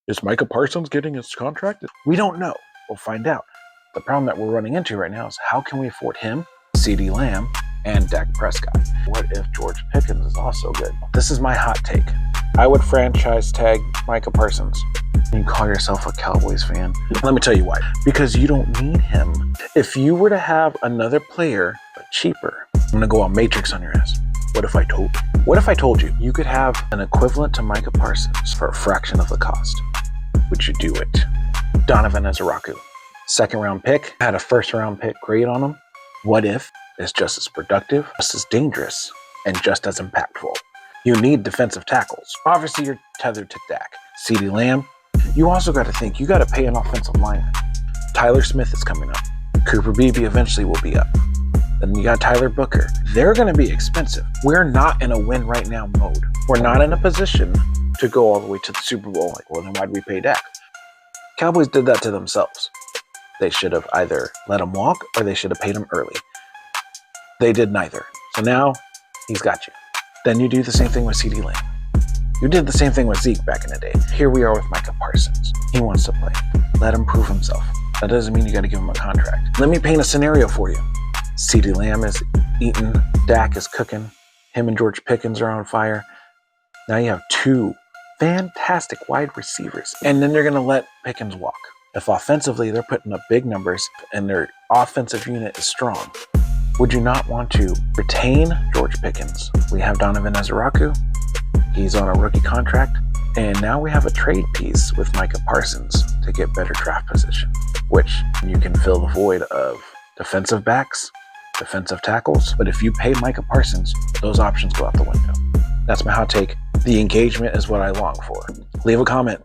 Is Micah Parsons getting his contract? We don't know. We'll find out. The problem that we're running into right now is how can we afford him, CeeDee Lamb, and Dak Prescott? What if George Pickens is also good? This is my hot take. I would franchise tag Micah Parsons. You call yourself a Cowboys fan. Let me tell you why. Because you don't need him. If you were to have another player, but cheaper, I'm going to go on Matrix on your ass. What if I told you you could have an equivalent to Micah Parsons for a fraction of the cost? Would you do it? Donovan Ezaraku, second round pick, had a first round pick grade on him. What if it's just as productive, just as dangerous, and just as impactful? You need defensive tackles. Obviously, you're tethered to Dak. CeeDee Lamb, you also got to think, you got to pay an offensive lineman. Tyler Smith is coming up. Cooper Beebe eventually will be up. Then you got Tyler Booker. They're going to be expensive. We're not in a win right now mode. We're not in a position to go all the way to the Super Bowl. Like, well, then why'd we pay Dak? Cowboys did that to themselves. They should have either let him walk or they should have paid him early. They did neither. So now he's got you. Then you do the same thing with CeeDee Lamb. You did the same thing with Zeke back in the day. Here we are with Micah Parsons. He wants to play. Let him prove himself. That doesn't mean you got to give him a contract. Let me paint a scenario for you. CeeDee Lamb is eating. Dak is cooking. Him and George Pickens are on fire. Now you have two fantastic wide receivers. And then you're going to let Pickens walk. If offensively they're putting up big numbers and their offensive unit is strong, would you not want to retain George Pickens? We have Donovan Ezaraku. He's on a rookie contract. And now we have a trade piece with Micah Parsons to get better draft position, which you can fill the void of defensive backs, defensive tackles. But if you pay Micah Parsons, those options go out the window. That's my hot take. The engagement is what I long for. Leave a comment.